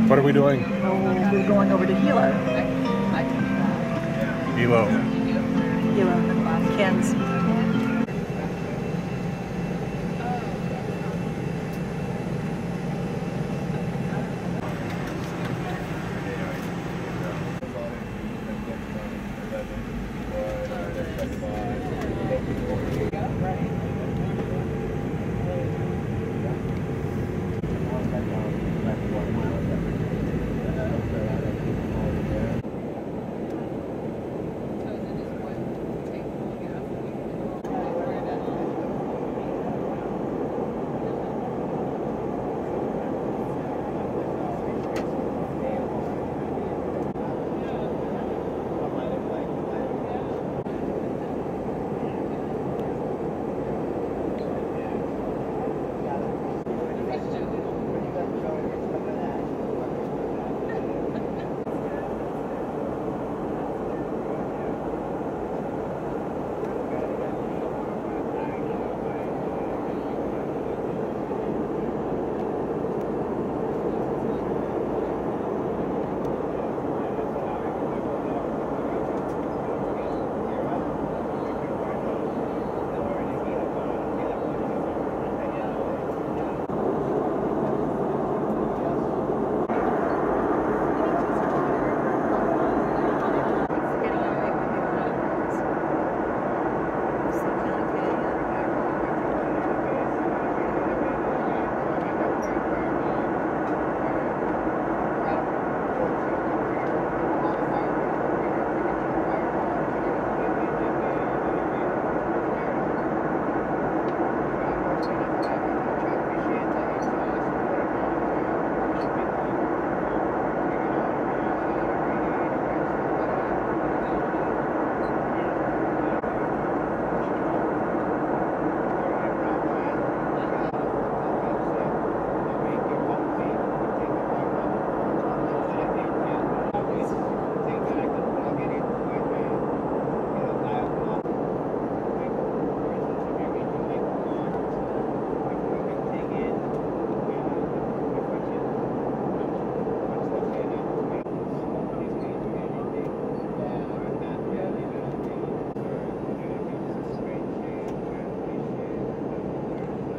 What are we doing? Oh, we're going over to Hilo. Hilo. Hilo. Ken's.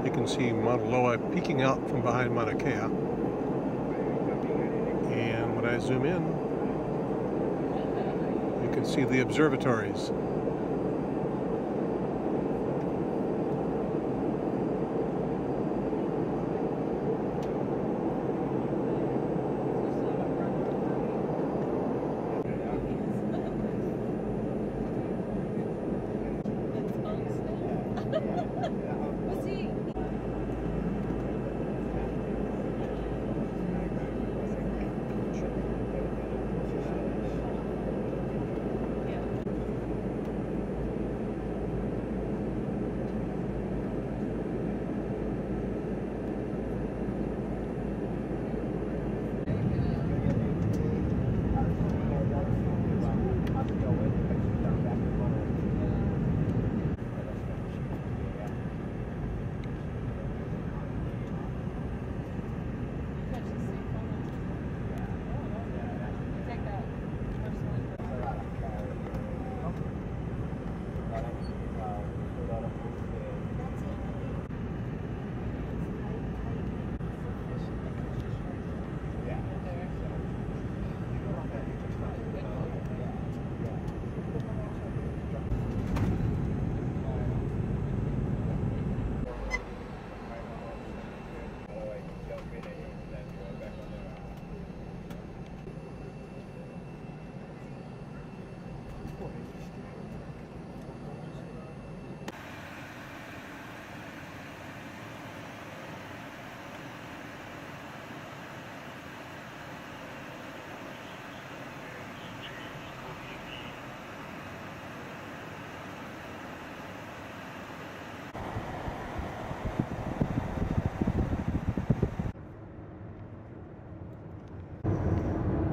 You can see Mauna Loa peeking out from behind Mauna Kea. And when I zoom in, you can see the observatories.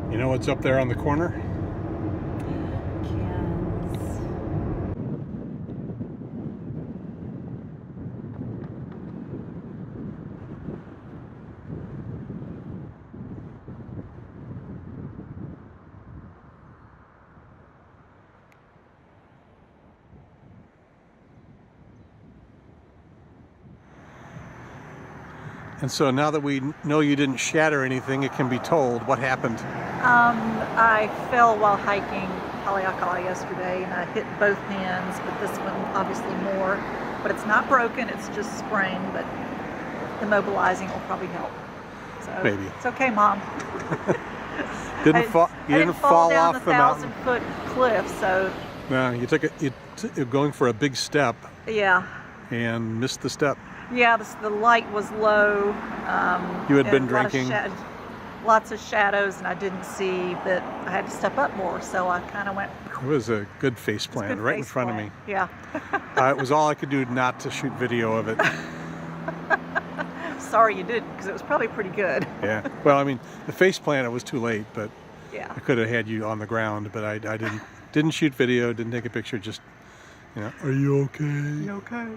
You know what's up there on the corner? And so now that we know you didn't shatter anything, it can be told what happened. I fell while hiking Haleakala yesterday, and I hit both hands, but this one obviously more. But it's not broken, it's just sprained, but immobilizing will probably help. So Maybe. It's okay, Mom. You didn't fall down off the the mountain. 1,000-foot cliff, so No, you took it. You're going for a big step yeah. and missed the step. Yeah, the light was low. You had been and a lot of drinking. lots of shadows, and I didn't see that I had to step up more, so I kind of went. It was a good face plant right in front of me. Yeah. It was all I could do not to shoot video of it. Sorry you didn't, because it was probably pretty good. Yeah. Well, I mean, the face plant, it was too late, but Yeah. I could have had you on the ground, but I didn't shoot video, didn't take a picture, just, are you okay? You okay?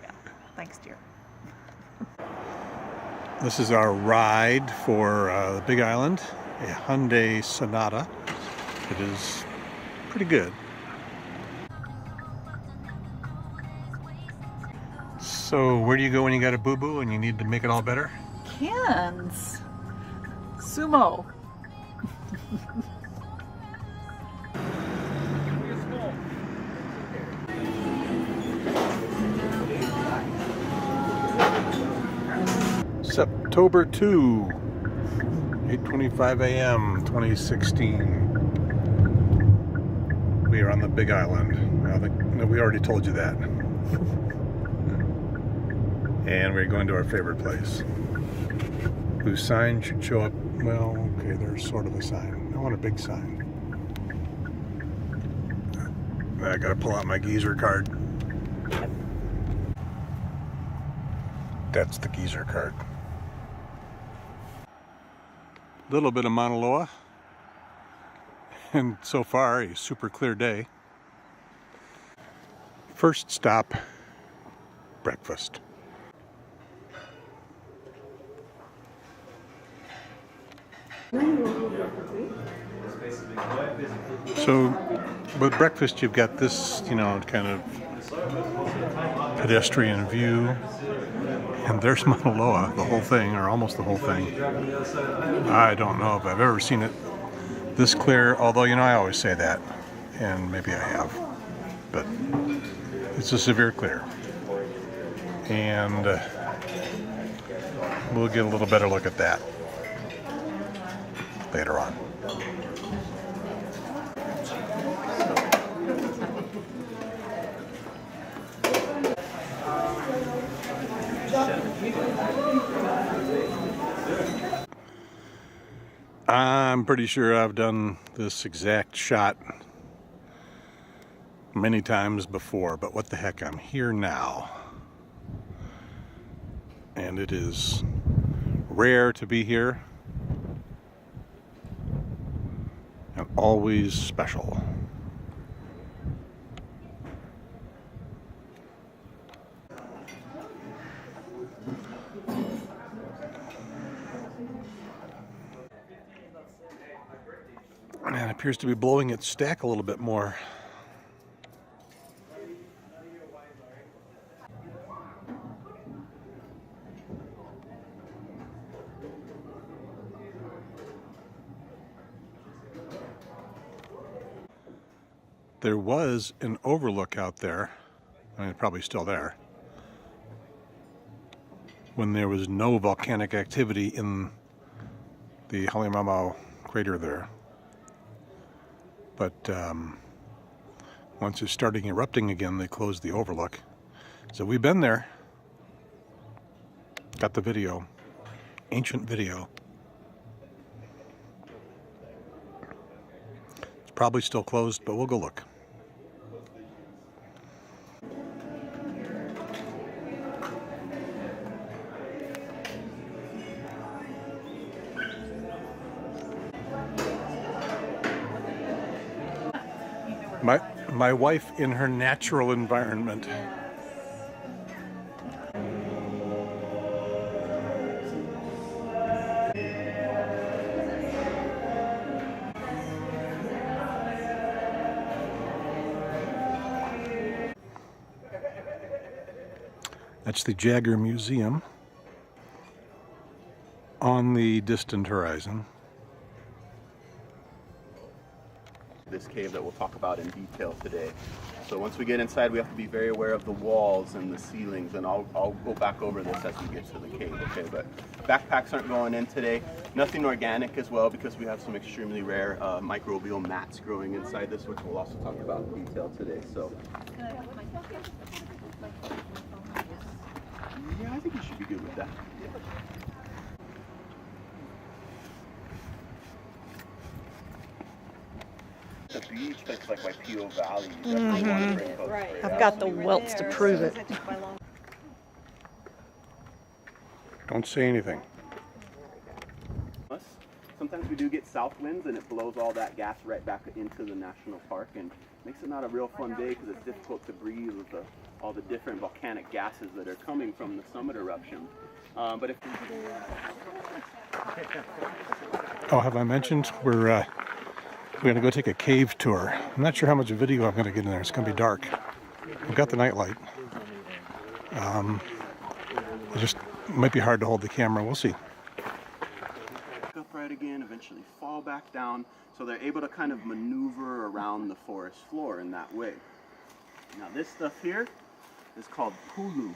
Yeah. Thanks, dear. This is our ride for the Big Island, a Hyundai Sonata. It is pretty good. So where do you go when you got a boo-boo and you need to make it all better? Ken's Sumo. September 2, 8:25 a.m. 2016. We are on the Big Island. No, we already told you that. And we're going to our favorite place, whose sign should show up. Well, okay, there's sort of a sign. I want a big sign. I gotta pull out my geezer card. That's the geezer card. Little bit of Mauna Loa, and so far a super clear day. First stop, breakfast. So with breakfast you've got this, kind of pedestrian view, and there's Mauna Loa, the whole thing, or almost the whole thing. I don't know if I've ever seen it this clear, although I always say that, and maybe I have, but it's a severe clear, and we'll get a little better look at that later on. I'm pretty sure I've done this exact shot many times before, but what the heck, I'm here now. And it is rare to be here, and always special. And it appears to be blowing its stack a little bit more. There was an overlook out there, it's probably still there, when there was no volcanic activity in the Halema'uma'u crater there. But once it's starting erupting again, they closed the overlook. So we've been there, got the video, ancient video. It's probably still closed, but we'll go look. My wife in her natural environment. That's the Jagger Museum. on the distant horizon. This cave that we'll talk about in detail today. So once we get inside, we have to be very aware of the walls and the ceilings, and I'll go back over this as we get to the cave, okay? But backpacks aren't going in today. Nothing organic as well, because we have some extremely rare microbial mats growing inside this, which we'll also talk about in detail today. So yeah, I think you should be good with that. The beach looks like Waipio Valley. You definitely want to bring folks straight I've out. got the welts to prove it. Don't say anything. Sometimes we do get south winds and it blows all that gas right back into the national park and makes it not a real fun day because it's difficult to breathe with all the different volcanic gases that are coming from the summit eruption. But if Oh, have I mentioned we're going to go take a cave tour? I'm not sure how much video I'm going to get in there. It's going to be dark. We've got the nightlight. It just might be hard to hold the camera. We'll see. upright again, eventually fall back down, so they're able to kind of maneuver around the forest floor in that way. Now this stuff here is called pulu.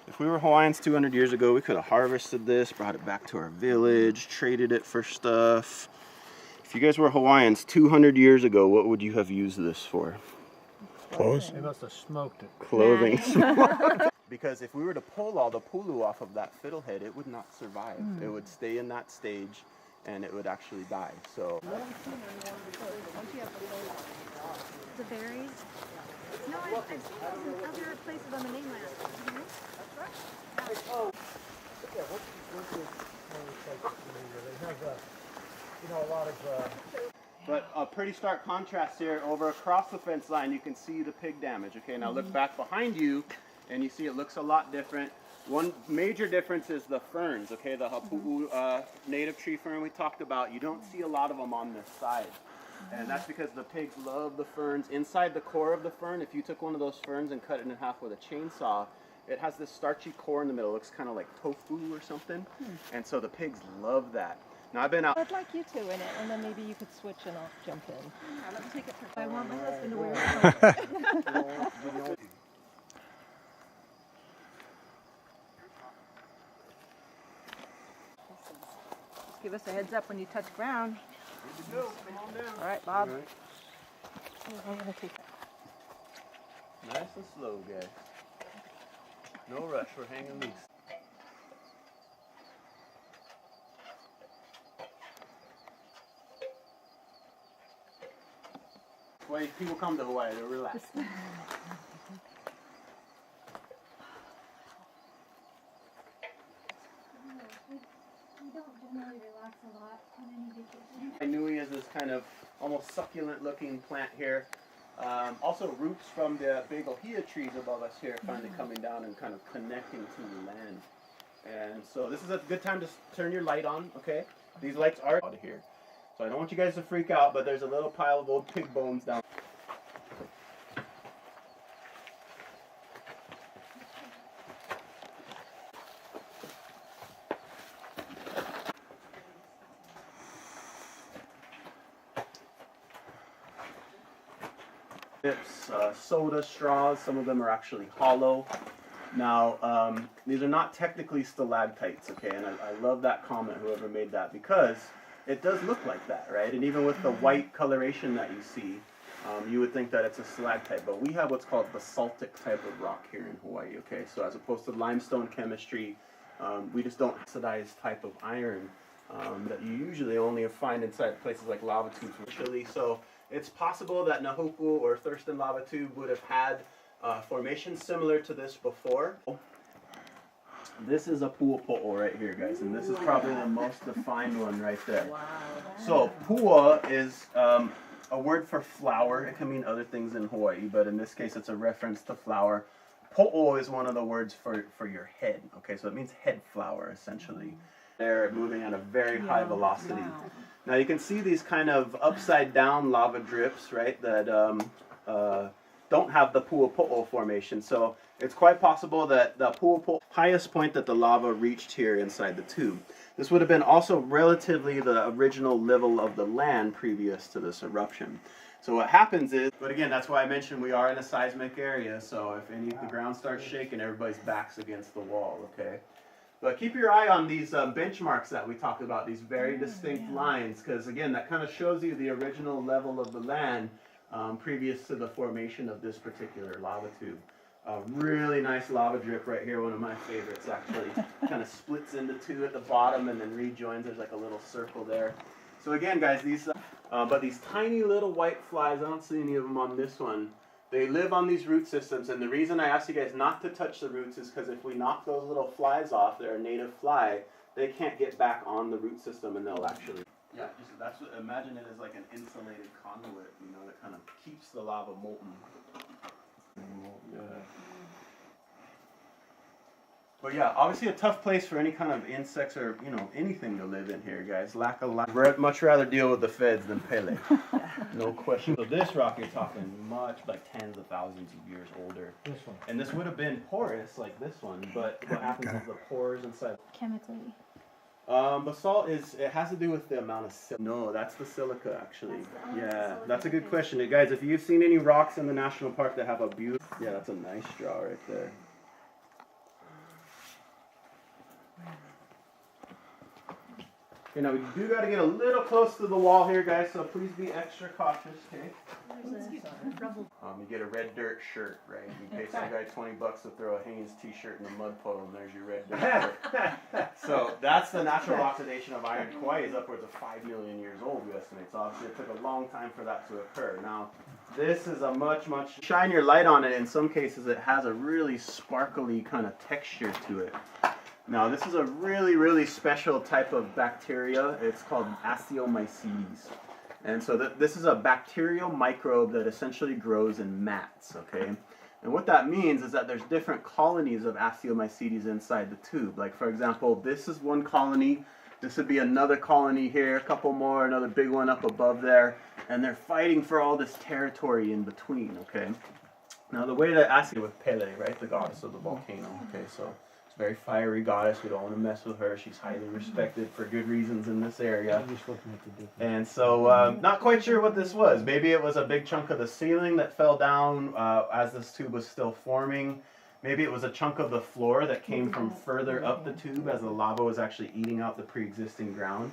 If we were Hawaiians 200 years ago, we could have harvested this, brought it back to our village, traded it for stuff. If you guys were Hawaiians 200 years ago, what would you have used this for? Clothes? They must have smoked it. Clothing. Because if we were to pull all the pulu off of that fiddlehead, it would not survive. It would stay in that stage and it would actually die. So The berries? No, I've seen those in other places on the mainland. but a pretty stark contrast here. Over across the fence line, you can see the pig damage. Okay, now look back behind you, and you see it looks a lot different. One major difference is the ferns. Okay, the hapu'u native tree fern we talked about. You don't see a lot of them on this side, and that's because the pigs love the ferns. Inside the core of the fern, if you took one of those ferns and cut it in half with a chainsaw, it has this starchy core in the middle. It looks kind of like tofu or something, and so the pigs love that. Now I've been out. I'd like you two in it, and then maybe you could switch and I'll jump in. Let me take it for I want my husband to wear it. Just give us a heads up when you touch ground. Good to go. Come on down. All right, Bob. All right. Oh, I'm gonna take that. Nice and slow, guys. No rush. We're hanging loose. Why people come to Hawaii, they're relaxed. We don't generally relax a lot on any vacation. Nui is this kind of almost succulent looking plant here. Also roots from the big ohia trees above us here finally coming down and kind of connecting to the land. And so this is a good time to turn your light on, okay? These lights are out of here. So I don't want you guys to freak out, but there's a little pile of old pig bones down. Soda straws, some of them are actually hollow. Now, these are not technically stalactites, okay, and I love that comment, whoever made that, because it does look like that, right? And even with the white coloration that you see, you would think that it's a stalactite, but we have what's called basaltic type of rock here in Hawaii, okay? So as opposed to limestone chemistry, we just don't oxidize type of iron that you usually only find inside places like lava tubes from Chile. So it's possible that Nahupu or Thurston lava tube would have had formations similar to this before. This is a pu'apo'o right here, guys, and this is probably the most defined one right there. So pu'a is a word for flower. It can mean other things in Hawaii, but in this case it's a reference to flower. Po'o is one of the words for your head, okay, so it means head flower essentially. They're moving at a very high velocity. Now you can see these kind of upside down lava drips, right, that don't have the Pu'upo'o formation. So it's quite possible that the Pu'upo'o, highest point that the lava reached here inside the tube. This would have been also relatively the original level of the land previous to this eruption. So what happens is, but again, that's why I mentioned we are in a seismic area, so if the ground starts shaking, everybody's back's against the wall, okay? But keep your eye on these benchmarks that we talked about, these very distinct lines, because again, that kind of shows you the original level of the land previous to the formation of this particular lava tube. Really nice lava drip right here, one of my favorites actually. Kind of splits into two at the bottom and then rejoins. There's like a little circle there. So again, guys, these tiny little white flies, I don't see any of them on this one. They live on these root systems, and the reason I asked you guys not to touch the roots is because if we knock those little flies off, they're a native fly, they can't get back on the root system and they'll actually... Yeah, imagine it as like an insulated conduit, you know, that kind of keeps the lava molten. Yeah. But yeah, obviously a tough place for any kind of insects or, you know, anything to live in here, guys. Much rather deal with the feds than Pele. No question. So this rock, you're talking much, like tens of thousands of years older. This one. And this would have been porous like this one, but what happens is the pores inside. Chemically. Basalt it has to do with the amount of silica. No, that's the silica actually. Yeah, that's a good question. Guys, if you've seen any rocks in the national park that have a beautiful, yeah, that's a nice straw right there. Okay, now we do got to get a little close to the wall here, guys, so please be extra cautious, okay? You get a red dirt shirt, right? You pay some guy $20 to throw a Hanes t-shirt in a mud puddle, and there's your red dirt shirt. So that's the natural oxidation of iron. Kauai is upwards of 5 million years old, we estimate. So obviously it took a long time for that to occur. Now, this is a much shine your light on it. In some cases, it has a really sparkly kind of texture to it. Now, this is a really special type of bacteria. It's called Asciomycetes. And so this is a bacterial microbe that essentially grows in mats, okay? And what that means is that there's different colonies of Asciomycetes inside the tube. Like, for example, this is one colony. This would be another colony here, a couple more, another big one up above there. And they're fighting for all this territory in between, okay? Now, the way that with Pele, right, the goddess of the volcano, okay, so... very fiery goddess. We don't want to mess with her. She's highly respected for good reasons in this area. And so, not quite sure what this was. Maybe it was a big chunk of the ceiling that fell down as this tube was still forming. Maybe it was a chunk of the floor that came from further up the tube as the lava was actually eating out the pre-existing ground.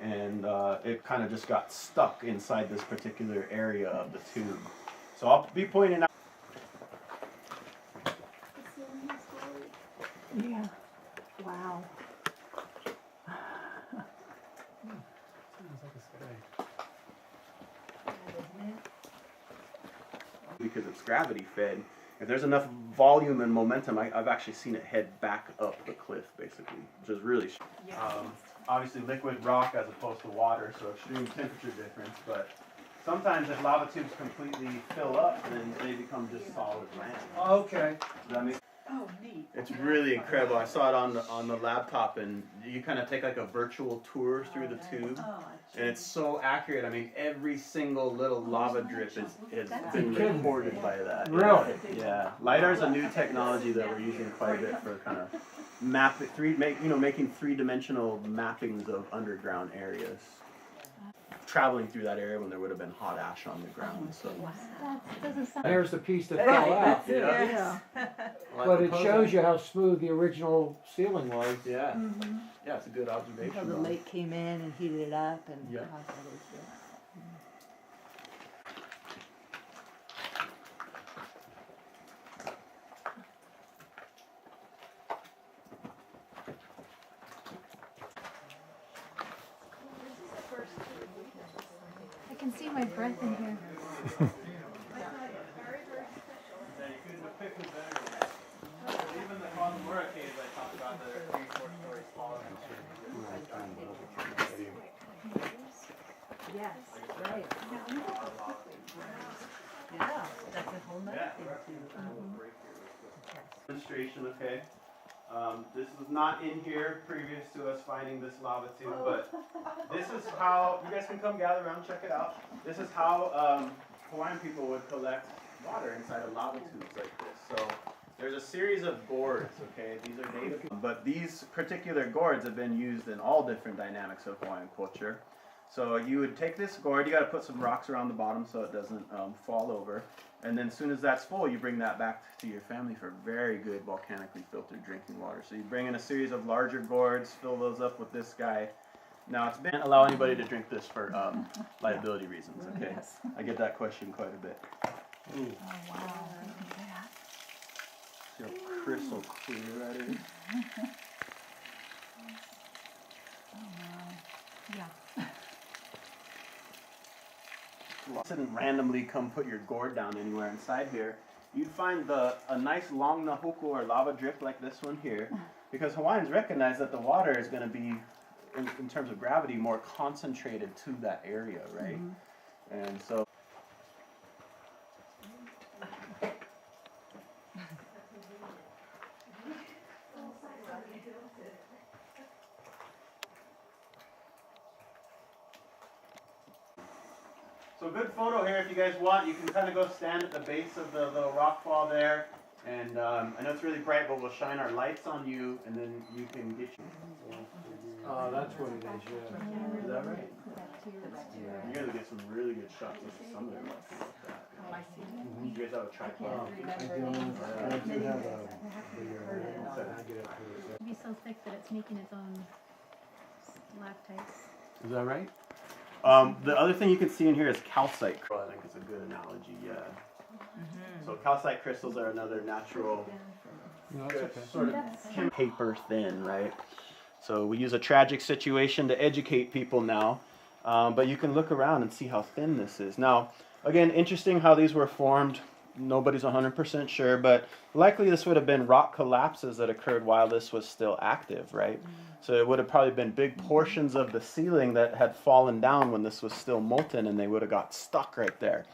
And it kind of just got stuck inside this particular area of the tube. So I'll be pointing out. Yeah. Wow. Because it's gravity fed, if there's enough volume and momentum, I've actually seen it head back up the cliff, basically, which is really obviously liquid rock as opposed to water, so extreme temperature difference, but sometimes if lava tubes completely fill up, then they become just solid land. Okay. Does that make Oh, neat. It's really incredible. I saw it on the laptop, and you kind of take like a virtual tour through the tube, and it's so accurate. I mean, every single little lava drip has been recorded by that. Really? Yeah. LiDAR is a new technology that we're using quite a bit for kind of making three-dimensional mappings of underground areas. Traveling through that area when there would have been hot ash on the ground. So. That doesn't sound. There's the piece that fell out. Yeah. But it shows you how smooth the original ceiling was. Yeah. Mm-hmm. Yeah, it's a good observation. How the lake came in and heated it up and yeah. caused all those. I can see my breath in here. Even the Mauna caves I talked about that are 3-4 stories taller. Yes, right. Yeah, that's a whole nother thing too. Demonstration, okay. This was not in here previous to us finding this lava tube, but this is how, you guys can come gather around and check it out. This is how Hawaiian people would collect water inside of lava tubes like this. So there's a series of gourds, okay? These are native, but these particular gourds have been used in all different dynamics of Hawaiian culture. So you would take this gourd, you got to put some rocks around the bottom so it doesn't fall over. And then as soon as that's full, you bring that back to your family for very good volcanically filtered drinking water. So you bring in a series of larger gourds, fill those up with this guy. Now it's been allow anybody to drink this for liability reasons, okay? Yes. I get that question quite a bit. Ooh. Oh, wow. Look at that. See how crystal clear that is? Oh, wow. Yeah. Didn't randomly come put your gourd down anywhere inside here. You'd find a nice long nahuku or lava drip like this one here, because Hawaiians recognize that the water is going to be, in terms of gravity, more concentrated to that area, right? Mm-hmm. And so. So good photo here if you guys want. You can kind of go stand at the base of the little rock fall there. And I know it's really bright, but we'll shine our lights on you, and then you can get you. Oh, that's what it is, yeah. Is that right? You're going to get some really good shots of some of them. You guys have a tripod? I do have a It'd be so thick that it's making its own lactates. Is that right? The other thing you can see in here is calcite. I think it's a good analogy, yeah. So calcite crystals are another natural, No, that's okay. sort of paper thin, right? So we use a tragic situation to educate people now, but you can look around and see how thin this is. Now, again, interesting how these were formed. Nobody's 100% sure, but likely this would have been rock collapses that occurred while this was still active, right? So it would have probably been big portions of the ceiling that had fallen down when this was still molten, and they would have got stuck right there.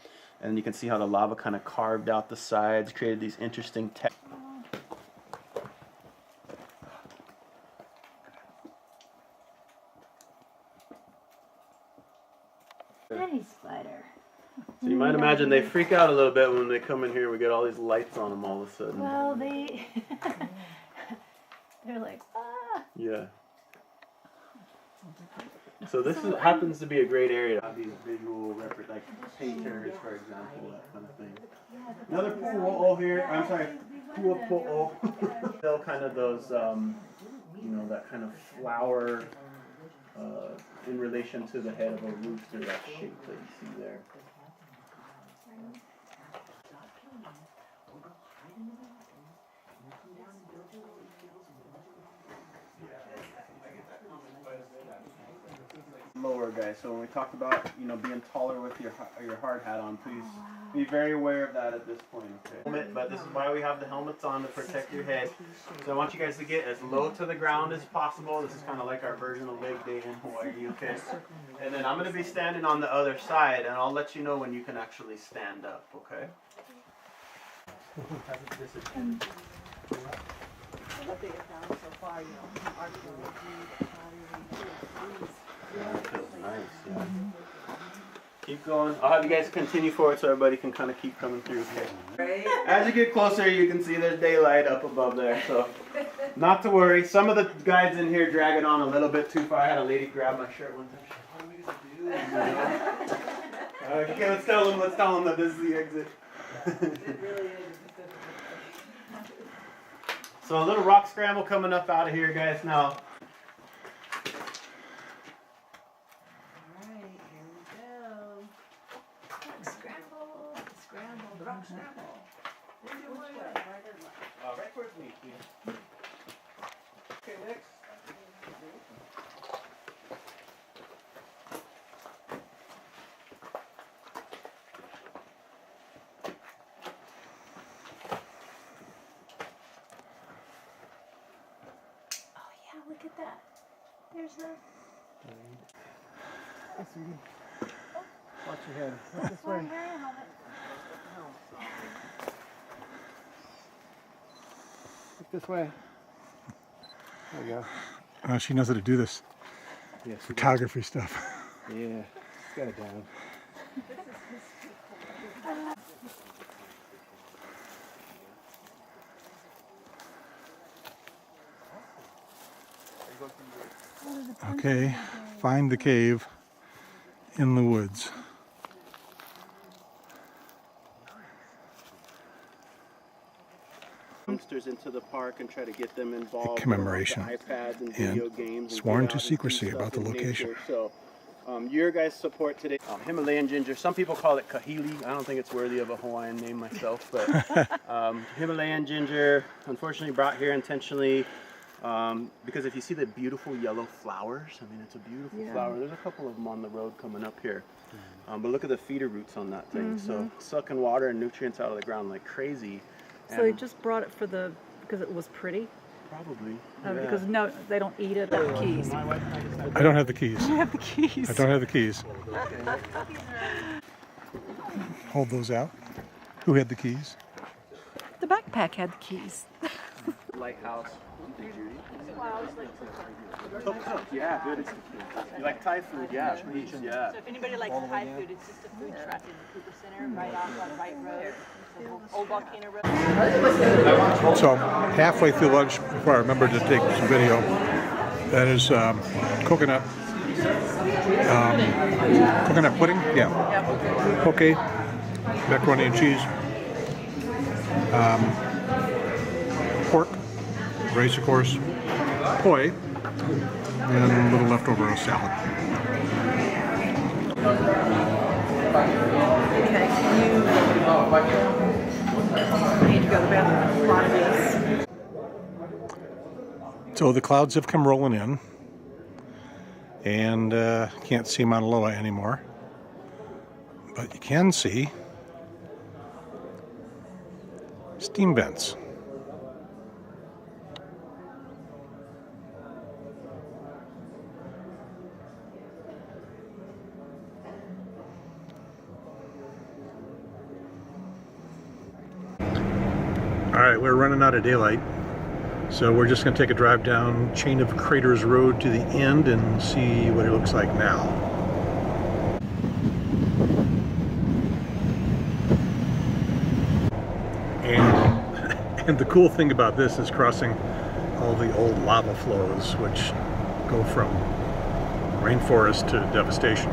And you can see how the lava kind of carved out the sides, created these interesting textures. Any spider. So you might imagine they freak out a little bit when they come in here. We get all these lights on them all of a sudden. Well, they're like, ah. Yeah. So this happens to be a great area to have these visual like painters, for example, that kind of thing. Another pu'o'o here. I'm sorry, pu'o'o. Still kind of those, that kind of flower in relation to the head of a rooster, that shape that you see there. Lower, guys. So when we talked about being taller with your hard hat on, please be very aware of that at this point. Okay. But this is why we have the helmets on to protect your head. So I want you guys to get as low to the ground as possible. This is kind of like our version of leg day in Hawaii. Okay. And then I'm going to be standing on the other side, and I'll let you know when you can actually stand up. Okay. What they have found so far, archaeology, Nice, yeah. Keep going. I'll have you guys continue forward so everybody can kind of keep coming through. Okay. As you get closer, you can see there's daylight up above there, so not to worry. Some of the guides in here drag it on a little bit too far. I had a lady grab my shirt one time. What are we gonna do? Okay, let's tell them that this is the exit. it really is. So a little rock scramble coming up out of here, guys. Now. Right towards me, please. Okay, next. Oh yeah, look at that. There's a. Hey, Cyndi. Watch your head. Look this way. Look this way. There you go. She knows how to do this Yes. photography stuff. Yeah. She's got it down. Okay, find the cave in the woods. Youngsters into the park and try to get them involved. Commemoration with the iPads and and video games. sworn get to out and secrecy see about stuff the in location. nature. So, your guys' support today. Himalayan ginger. Some people call it kahili. I don't think it's worthy of a Hawaiian name myself, but Himalayan ginger. Unfortunately, brought here intentionally because if you see the beautiful yellow flowers, I mean, it's a beautiful flower. There's a couple of them on the road coming up here. But look at the feeder roots on that thing. So sucking water and nutrients out of the ground like crazy. So they just brought it because it was pretty? Probably. Because no, they don't eat it. The keys. I don't have the keys. You have the keys. I don't have the keys. Hold those out. Who had the keys? The backpack had the keys. Lighthouse. Yeah, good. You like Thai food? Yeah, please. Yeah. So if anybody likes Thai food, it's just a food truck in the Cooper Center, right off on Wright Road. Old Volcano Road. So halfway through lunch, before I remembered to take some video, that is coconut pudding. Yeah. Okay. Macaroni and cheese. Pork, rice of course, poi, and a little leftover salad. Okay, I need to go to the bathroom. A lot of this. So the clouds have come rolling in, and can't see Mauna Loa anymore, but you can see steam vents. Alright, we're running out of daylight, so we're just going to take a drive down Chain of Craters Road to the end and see what it looks like now. And the cool thing about this is crossing all the old lava flows which go from rainforest to devastation.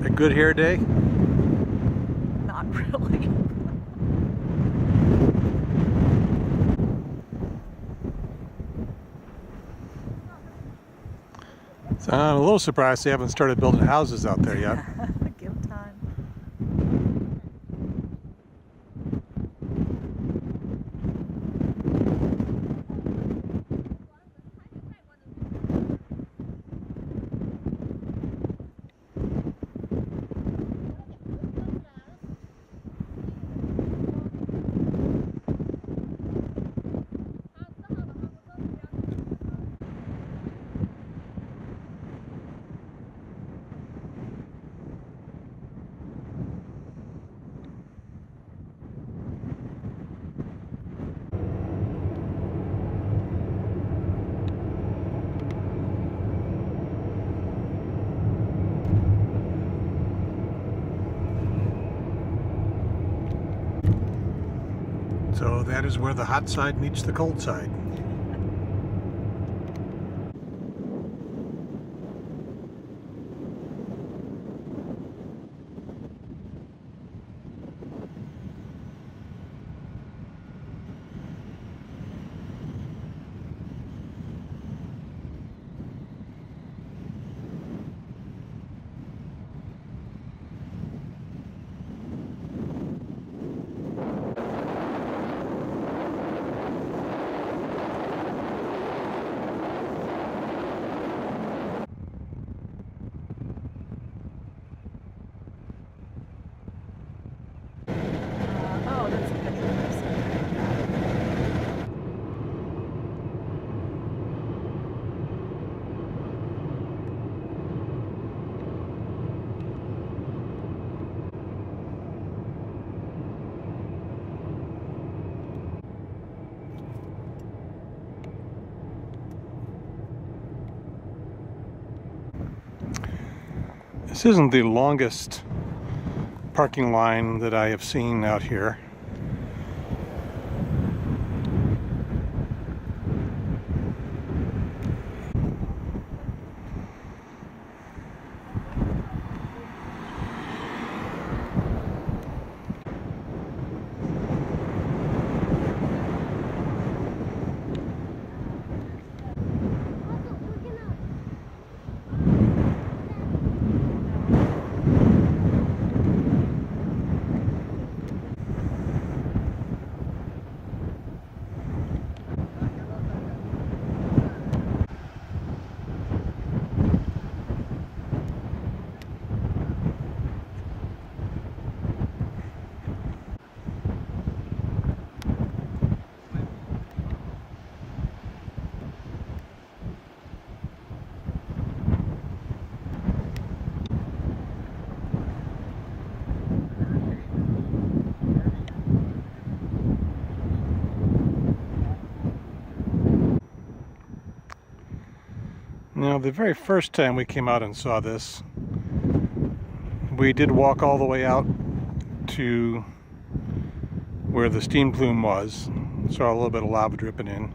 A good hair day? Not really. So I'm a little surprised they haven't started building houses out there yet. Give time. So that is where the hot side meets the cold side. Oh, that's a picture of this. This isn't the longest parking line that I have seen out here. Now, the very first time we came out and saw this, we did walk all the way out to where the steam plume was. Saw a little bit of lava dripping in.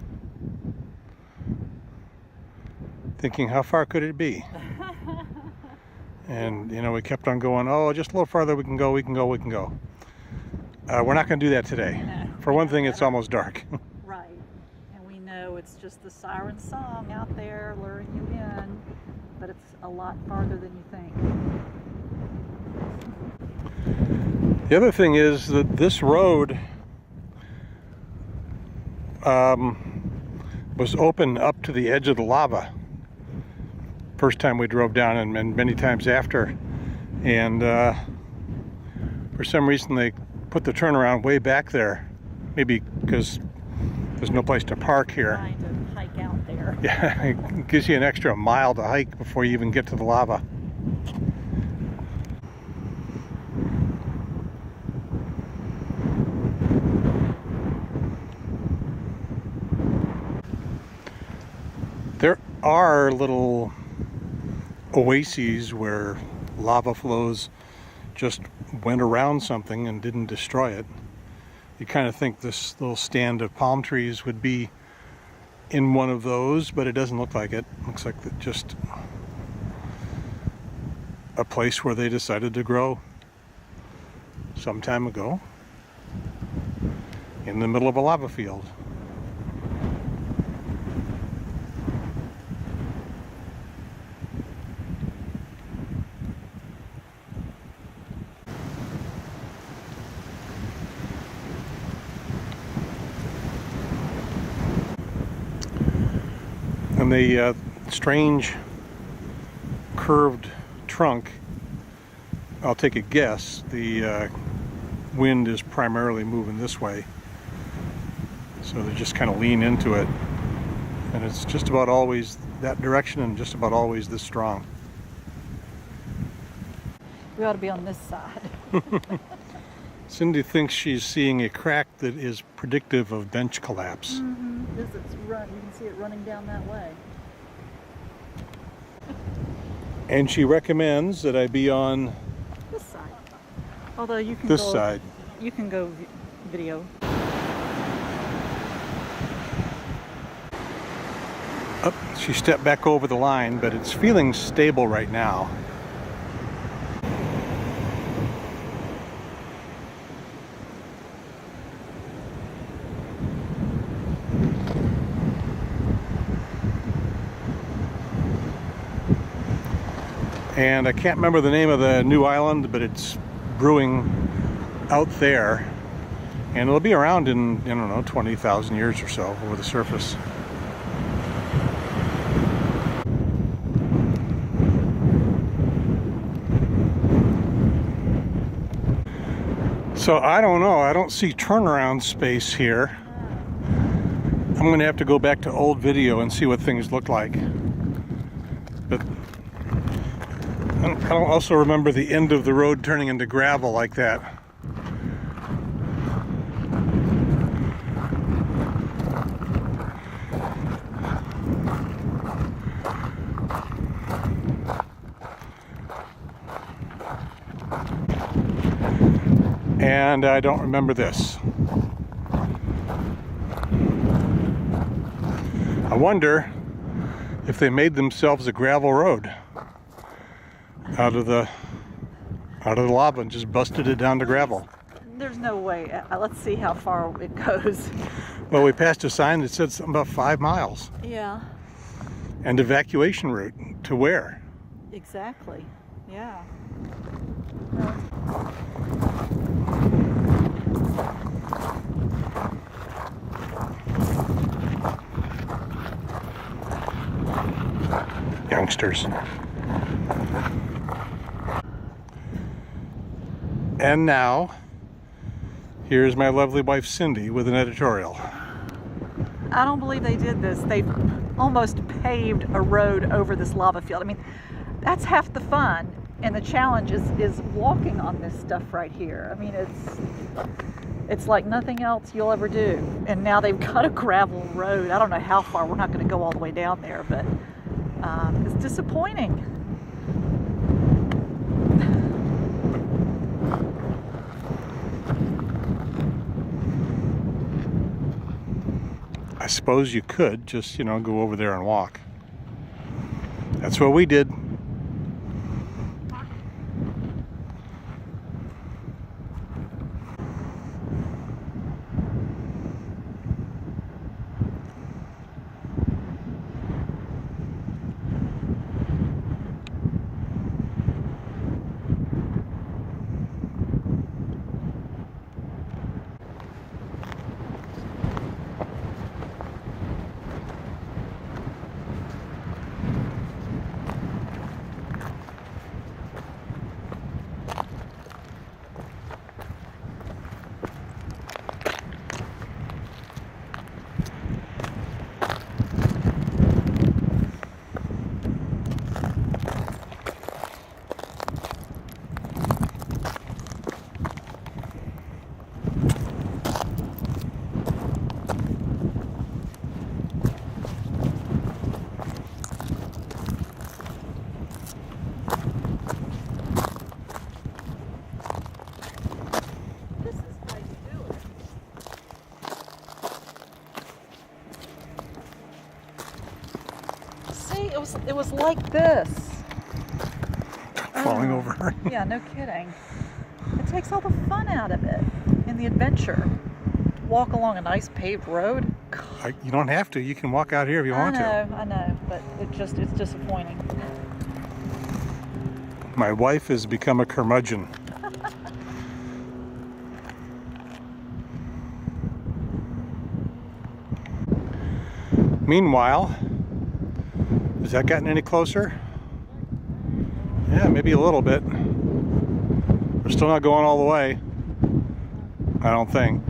Thinking, how far could it be? And, you know, we kept on going, oh, just a little farther, we can go, we can go, we can go. We're not going to do that today. For one thing, it's almost dark. Right. And we know it's just the siren song out there luring you in, but it's a lot farther than you think. The other thing is that this road was open up to the edge of the lava. First time we drove down, and many times after. And for some reason they put the turnaround way back there. Maybe because there's no place to park here. Trying to hike out there. Yeah, it gives you an extra mile to hike before you even get to the lava. There are little oases where lava flows just went around something and didn't destroy it. You kind of think this little stand of palm trees would be in one of those, but it doesn't look like it. Looks like just a place where they decided to grow some time ago in the middle of a lava field. And the strange curved trunk, I'll take a guess, the wind is primarily moving this way. So they just kind of lean into it. And it's just about always that direction and just about always this strong. We ought to be on this side. Cyndi thinks she's seeing a crack that is predictive of bench collapse. This it's run. You can see it running down that way. And she recommends that I be on This side. Although you can this go, side. You can go video. Oh, she stepped back over the line, but it's feeling stable right now. And I can't remember the name of the new island, but it's brewing out there. And it'll be around in, I don't know, 20,000 years or so over the surface. So I don't know, I don't see turnaround space here. I'm going to have to go back to old video and see what things look like. But I don't also remember the end of the road turning into gravel like that. And I don't remember this. I wonder if they made themselves a gravel road out of the lava and just busted it down to gravel. There's no way. Let's see how far it goes. Well, we passed a sign that said something about 5 miles. Yeah, And evacuation route to where? exactly. Yeah. Youngsters. And now, here's my lovely wife Cyndi with an editorial. I don't believe they did this. They've almost paved a road over this lava field. I mean, that's half the fun, and the challenge is walking on this stuff right here. I mean, it's like nothing else you'll ever do. And now they've got a gravel road. I don't know how far. We're not going to go all the way down there, but it's disappointing. I suppose you could just, go over there and walk. That's what we did. It was like this. Falling over. Yeah, no kidding. It takes all the fun out of it and the adventure. Walk along a nice paved road. You don't have to. You can walk out here if you want to. I know, but it's disappointing. My wife has become a curmudgeon. Meanwhile, has that gotten any closer? Yeah, maybe a little bit. We're still not going all the way, I don't think.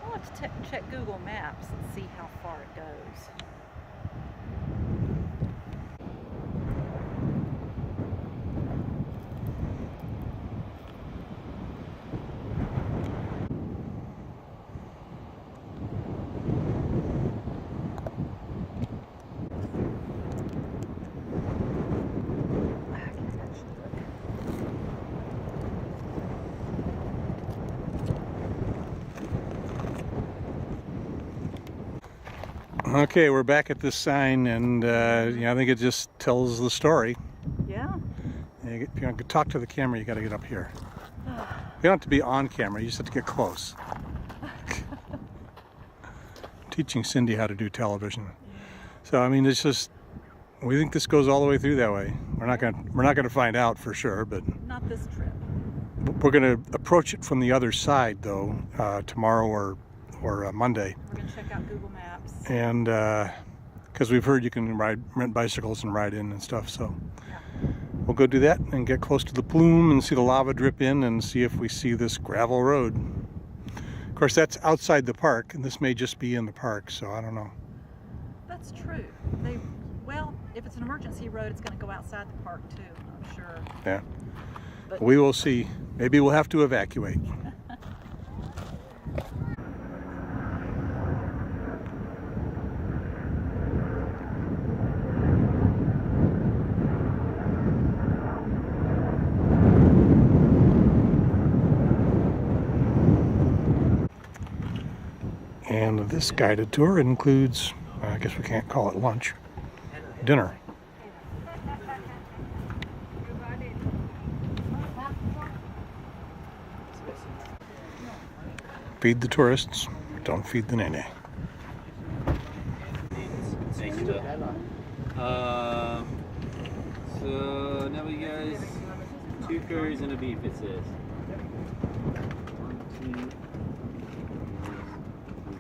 I'll have to check Google Maps and see how far it goes. Okay, we're back at this sign, and yeah, I think it just tells the story. Yeah. If you want to talk to the camera, you got to get up here. You don't have to be on camera, you just have to get close. Teaching Cyndi how to do television. So I mean, it's just, we think this goes all the way through that way. We're not gonna find out for sure, but Not this trip. we're gonna approach it from the other side though, tomorrow or Monday. We're gonna check out Google Maps. And because we've heard you can rent bicycles and ride in and stuff, so Yeah. we'll go do that and get close to the plume and see the lava drip in and see if we see this gravel road. Of course, that's outside the park, and this may just be in the park, so I don't know. That's true. Well, if it's an emergency road, it's gonna go outside the park too, I'm sure. Yeah, But we will see. Maybe we'll have to evacuate. And this guided tour includes, I guess we can't call it lunch, dinner. Feed the tourists, don't feed the nene. So now we guys 2 curries and a beef, it says. 1, 2, 3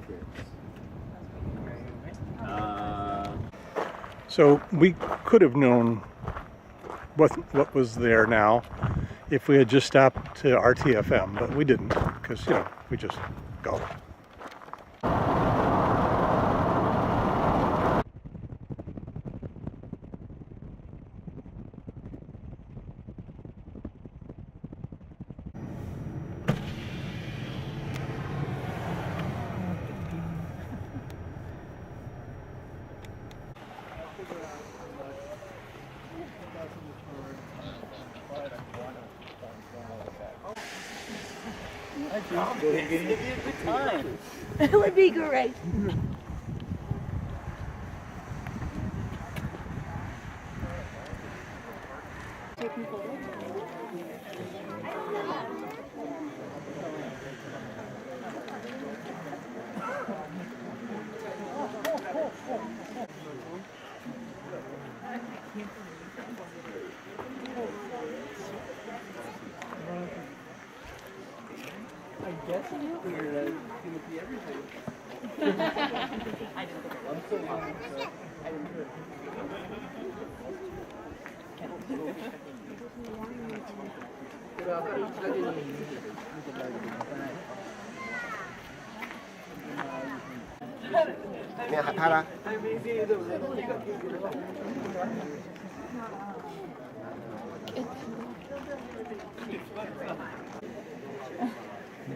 curries. So we could have known what was there now if we had just stopped to RTFM, but we didn't, because, you know, we just go. It would be great.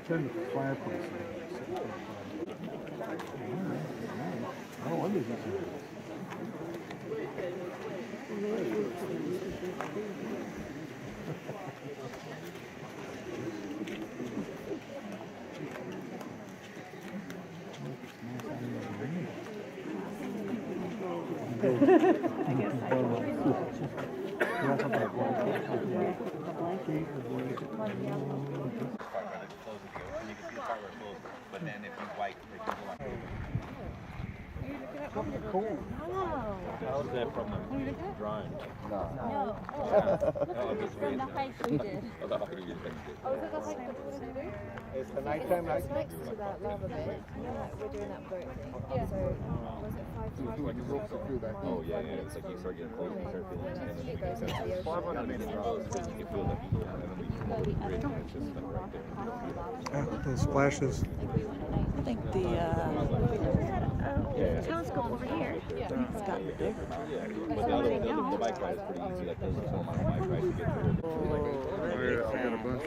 Turn the fireplace. Oh, what is this? But then if you wipe, it can go Cool. How is that from the drawing? No. Oh, this From the hike we did. Oh, the hike you did. Oh, is it the hike that we're going to do? It's the nighttime hike. It's next to that lava bit. You know, like we're doing that boat thing. Yeah. So, was it 5 When you rope through that. Oh, yeah, yeah. It's like you start getting close, you start feeling it. And then It goes into the ocean. 500 meters. you can feel the heat. And then we come over the bridge and it's just like right there. Those splashes. I think the Telescope over here. it's gotten bigger. Yeah, but the bike ride is pretty easy. Like those are some of my bike rides to get through. I got a bunch.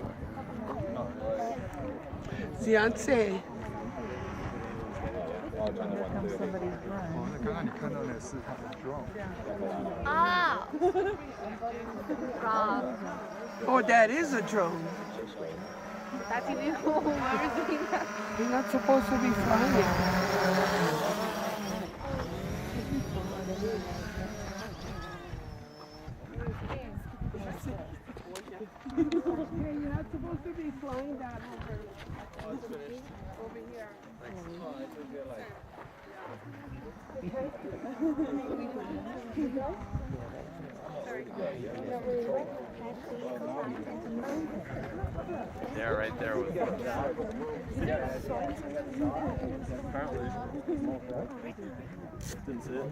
Fiance. Somebody's drone. 刚刚你看到那是他的 drone。 Ah! Rob. Oh, that is a drone. That's even worse. You're not supposed to be flying. not supposed to be flying that over here. Yeah, right there was. Didn't see it.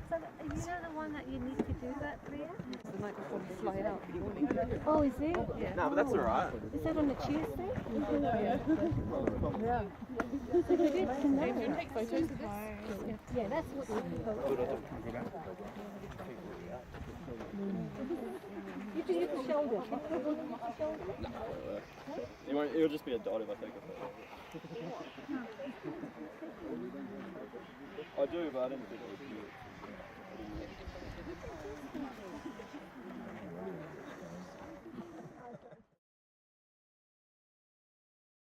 So, you know the one that you need to do that for you? The night before you fly out. Oh, is it? Yeah. No, but that's alright. Is that on a Tuesday? Yeah. So you did tonight? James, you take photos of this? Yeah, that's what you can use the shoulder. You won't, it'll just be a dot if I take a photo. I do, but I didn't do it.